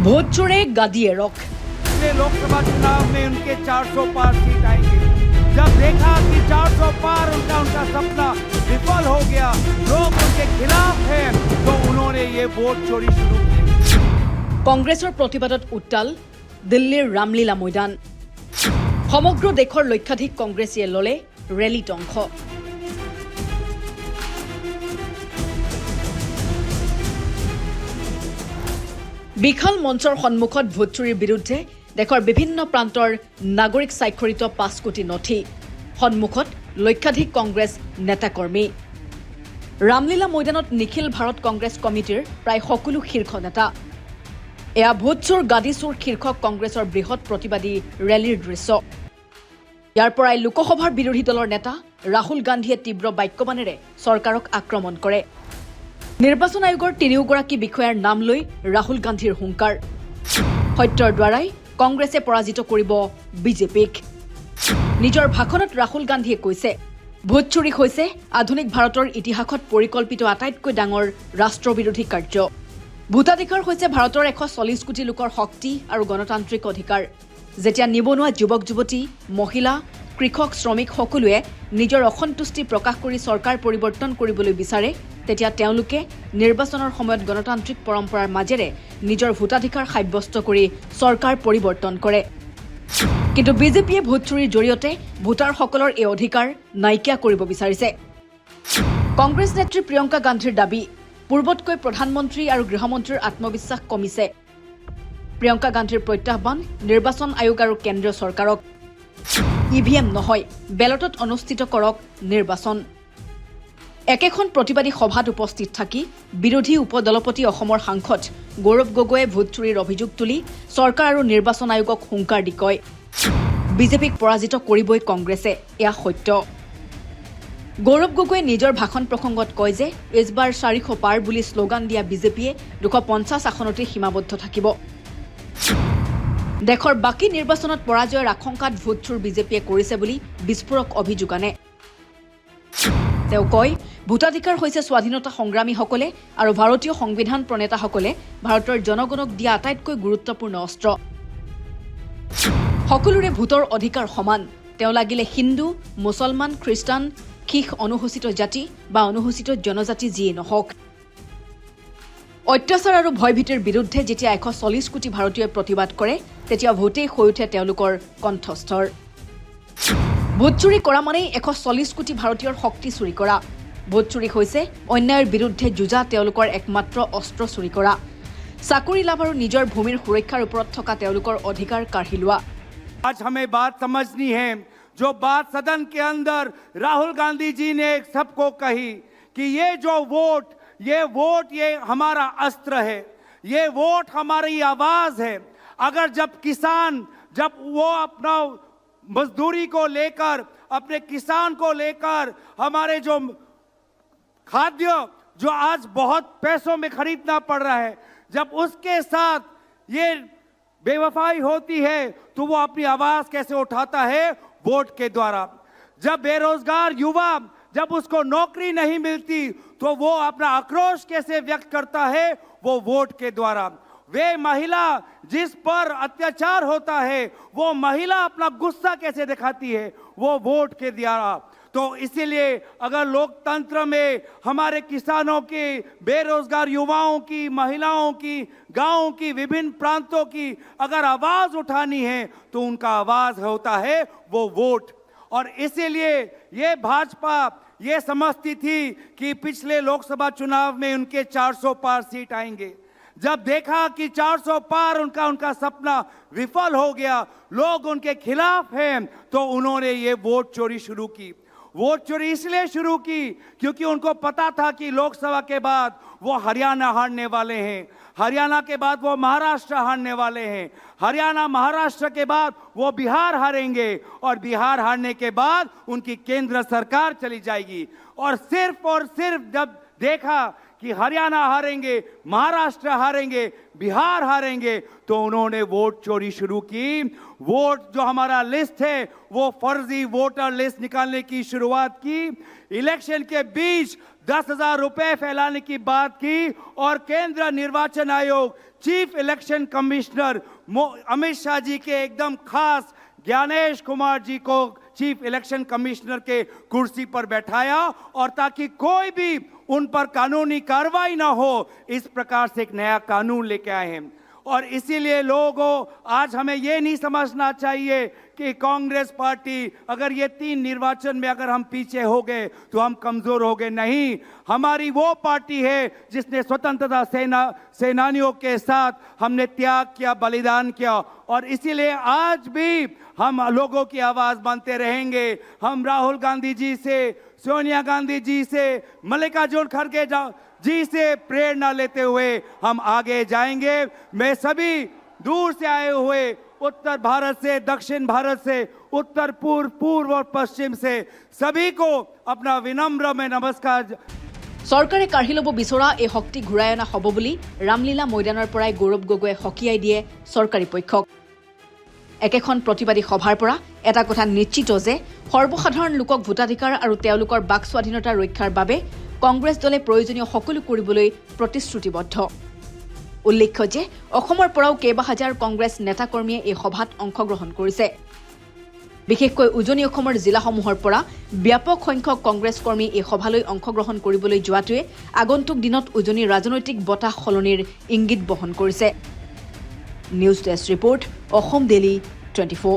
Vote চোরে গাদিয়ে rock. Lok Sabha चुनाव में उनके 400 पार सीट आएंगे। जब देखा कि 400 पार उनका सपना विफल हो गया, लोग उनके खिलाफ हैं, तो उन्होंने ये वोट चोरी शुरू की। কংগ্ৰেছৰ প্ৰতিবাদত উত্তাল দিল্লীৰ ৰামলীলা ময়দান। সমগ্ৰ দেশৰ লক্ষাধিক কংগ্ৰেছীয়ে ললে ৰেলীত অংশ। বিশাল মঞ্চৰ সন্মুখত ভোট চুৰিৰ বিৰুদ্ধে দেশৰ বিভিন্ন প্ৰান্তৰ নাগৰিক স্বাক্ষৰিত 5 কোটি নথি। সন্মুখত লক্ষাধিক কংগ্ৰেছ নেতাকৰ্মী। ৰামলীলা ময়দানত নিখিল ভাৰত কংগ্ৰেছ কমিটিৰ প্ৰায় সকলো শীৰ্ষ নেতা। এয়া ভোট চোৰ গাদী চোৰ শীৰ্ষক কংগ্ৰেছৰ বৃহৎ প্ৰতিবাদী ৰেলীৰ দৃশ্য। ইয়াৰ পৰাই লোকসভাৰ বিৰোধী দলৰ নেতা ৰাহুল গান্ধীয়ে তীব্ৰ বাক্যবাণেৰে চৰকাৰক আক্ৰমণ কৰে। নিৰ্বাচন আয়োগৰ তিনিওগৰাকী বিষয়াৰ নাম লৈ ৰাহুল গান্ধীৰ হুংকাৰ। সত্যৰ দ্বাৰাই কংগ্ৰেছে পৰাজিত কৰিব বিজেপিক। নিজৰ ভাষণত ৰাহুল গান্ধীয়ে কৈছে, ভোট চুৰি হৈছে আধুনিক ভাৰতৰ ইতিহাসত পৰিকল্পিত আটাইতকৈ ডাঙৰ ৰাষ্ট্ৰবিৰোধী কাৰ্য। ভোটাধিকাৰ হৈছে ভাৰতৰ 140 কোটি লোকৰ শক্তি আৰু গণতান্ত্ৰিক অধিকাৰ। যেতিয়া নিবনুৱা যুৱক যুৱতী, মহিলা, কৃষক, শ্ৰমিক সকলোৱে নিজৰ অসন্তুষ্টি প্ৰকাশ কৰি চৰকাৰ পৰিৱৰ্তন কৰিবলৈ বিচাৰে, তেতিয়া তেওঁলোকে নিৰ্বাচনৰ সময়ত গণতান্ত্ৰিক পৰম্পৰাৰ মাজেৰে নিজৰ ভোটাধিকাৰ সাব্যস্ত কৰি চৰকাৰ পৰিৱৰ্তন কৰে। কিন্তু বিজেপিয়ে ভোট চুৰিৰ জৰিয়তে ভোটাৰসকলৰ এই অধিকাৰ নাইকিয়া কৰিব বিচাৰিছে। কংগ্ৰেছ নেত্ৰী প্ৰিয়ংকা গান্ধীৰ দাবী, পূৰ্বতকৈ প্ৰধানমন্ত্ৰী আৰু গৃহমন্ত্ৰীৰ আত্মবিশ্বাস কমিছে। প্ৰিয়ংকা গান্ধীৰ প্ৰত্যাহ্বান নিৰ্বাচন আয়োগ আৰু কেন্দ্ৰীয় চৰকাৰক। ইভিএম নহয়, বেলটত অনুষ্ঠিত কৰক নিৰ্বাচন। একেখন প্ৰতিবাদী সভাত উপস্থিত থাকি বিৰোধী উপদলপতি অসমৰ সাংসদ গৌৰৱ গগৈয়ে ভোট চুৰিৰ অভিযোগ তুলি চৰকাৰ আৰু নিৰ্বাচন আয়োগক হুংকাৰ দি কয়, বিজেপিক পৰাজিত কৰিবই কংগ্ৰেছে, এয়া সত্য। গৌৰৱ গগৈয়ে নিজৰ ভাষণ প্ৰসংগত কয় যে এইবাৰ 400 পাৰ বুলি শ্লোগান দিয়া বিজেপিয়ে 250 আসনতে সীমাবদ্ধ থাকিব। দেশৰ বাকী নিৰ্বাচনত পৰাজয়ৰ আশংকাত ভোট চুৰ বিজেপিয়ে কৰিছে বুলি বিস্ফোৰক অভিযোগ আনে। তেওঁ কয়, ভোটাধিকাৰ হৈছে স্বাধীনতা সংগ্ৰামীসকলে আৰু ভাৰতীয় সংবিধান প্ৰণেতাসকলে ভাৰতৰ জনগণক দিয়া আটাইতকৈ গুৰুত্বপূৰ্ণ অস্ত্ৰ। সকলোৰে ভোটৰ অধিকাৰ সমান, তেওঁ লাগিলে হিন্দু, মুছলমান, খ্ৰীষ্টান, শিখ, অনুসূচিত জাতি বা অনুসূচিত জনজাতি যিয়ে নহওক। অত্যাচাৰ আৰু ভয়ভীতিৰ বিৰুদ্ধে যেতিয়া 140 কোটি ভাৰতীয়ই প্ৰতিবাদ কৰে, তেতিয়া ভোটেই হৈ উঠে তেওঁলোকৰ কণ্ঠস্বৰ। ভোট চুৰি কৰা মানেই 140 কোটি ভাৰতীয়ৰ শক্তি চুৰি কৰা। ভোট চুৰি হৈছে অন্যায়ৰ বিৰুদ্ধে যুঁজা তেওঁলোকৰ একমাত্ৰ অস্ত্ৰ চুৰি কৰা। চাকৰি লাভ আৰু নিজৰ ভূমিৰ সুৰক্ষাৰ ওপৰত থকা তেওঁলোকৰ অধিকাৰ কাঢ়ি লোৱা। आज हमें बात समझनी है, जो बात सदन के अंदर राहुल गांधी जी ने सबको कही कि ये जो वोट ये हमारा अस्त्र है, ये वोट हमारी आवाज है। अगर जब वो अपना मजदूरी को लेकर, अपने किसान को लेकर, हमारे जो खाद्य जो आज बहुत पैसों में खरीदना पड़ रहा है, जब उसके साथ ये बेवफाई होती है, तो वो अपनी आवाज कैसे उठाता है? वोट के द्वारा। जब बेरोजगार युवा, जब उसको नौकरी नहीं मिलती, तो वो अपना आक्रोश कैसे व्यक्त करता है? वो वोट के द्वारा। वे महिला जिस पर अत्याचार होता है, वो महिला अपना गुस्सा कैसे दिखाती है? वो वोट के द्वारा। तो इसीलिए अगर लोकतंत्र में हमारे किसानों की, बेरोजगार युवाओं की, महिलाओं की, गांवों की, विभिन्न प्रांतों की अगर आवाज उठानी है, तो उनका आवाज होता है वो वोट। और इसीलिए ये भाजपा ये समझती थी कि पिछले लोकसभा चुनाव में उनके 400 पार सीट आएंगे। जब देखा कि 400 पार उनका सपना विफल हो गया, लोग उनके खिलाफ हैं, तो उन्होंने ये वोट चोरी शुरू की। वोट चोरी इसलिए शुरू की क्योंकि उनको पता था कि लोकसभा के बाद वो हरियाणा हारने वाले हैं, हरियाणा के बाद वो महाराष्ट्र हारने वाले हैं, हरियाणा महाराष्ट्र के बाद वो बिहार हारेंगे, और बिहार हारने के बाद उनकी केंद्र सरकार चली जाएगी। और सिर्फ जब देखा कि हरियाणा हारेंगे, महाराष्ट्र हारेंगे, बिहार हारेंगे, तो उन्होंने वोट चोरी शुरू की। वोट जो हमारा लिस्ट है वो फर्जी वोटर लिस्ट निकालने की शुरुआत की। इलेक्शन के बीच 10,000 रुपए फैलाने की बात की और केंद्र निर्वाचन आयोग, chief election commissioner Amit Shah ji के एकदम खास ज्ञानेश कुमार जी को चीफ इलेक्शन कमिश्नर के कुर्सी पर बैठाया, और ताकि कोई भी उन पर कानूनी कार्रवाई ना हो, इस प्रकार से एक नया कानून लेके आए हैं। और इसीलिए लोगों, आज हमें ये नहीं समझना चाहिए कि कांग्रेस पार्टी अगर ये 3 निर्वाचन में अगर हम पीछे हो गए तो हम कमजोर हो गए। नहीं, हमारी वो पार्टी है जिसने स्वतंत्रता सेनानियों के साथ हमने त्याग किया, बलिदान किया, और इसीलिए आज भी हम लोगों की आवाज मानते रहेंगे। हम राहुल गांधी जी से, सोनिया गांधी जी से, मल्लिकार्जुन खड़गे जी से प्रेरणा लेते हुए हम आगे जाएंगे। मैं सभी दूर से आए हुए, उत्तर भारत से, दक्षिण भारत से, उत्तर पूर्व और पश्चिम से सभी को अपना विनम्र में नमस्कार। চৰকাৰে কাঢ়ি ল'ব বিচৰা এই শক্তি ঘূৰাই অনা হ'ব বুলি ৰামলীলা ময়দানৰ পৰাই গৌৰৱ গগৈয়ে সকীয়াই দিয়ে চৰকাৰী পক্ষক। একেখন প্ৰতিবাদী সভাৰ পৰা এটা কথা নিশ্চিত যে সৰ্বসাধাৰণ লোকক ভোটাধিকাৰ আৰু তেওঁলোকৰ বাক স্বাধীনতা ৰক্ষাৰ বাবে কংগ্ৰেছ দলে প্ৰয়োজনীয় সকলো কৰিবলৈ প্ৰতিশ্ৰুতিবদ্ধ। উল্লেখ্য যে অসমৰ পৰাও কেইবাহাজাৰ কংগ্ৰেছ নেতাকৰ্মীয়ে এই সভাত অংশগ্ৰহণ কৰিছে। বিশেষকৈ উজনি অসমৰ জিলাসমূহৰ পৰা ব্যাপক সংখ্যক কংগ্ৰেছ কৰ্মী এই সভালৈ অংশগ্ৰহণ কৰিবলৈ যোৱাটোৱে আগন্তুক দিনত উজনিৰ ৰাজনৈতিক বতাহ সলনিৰ ইংগিত বহন কৰিছে। News desk report, Assam daily 24।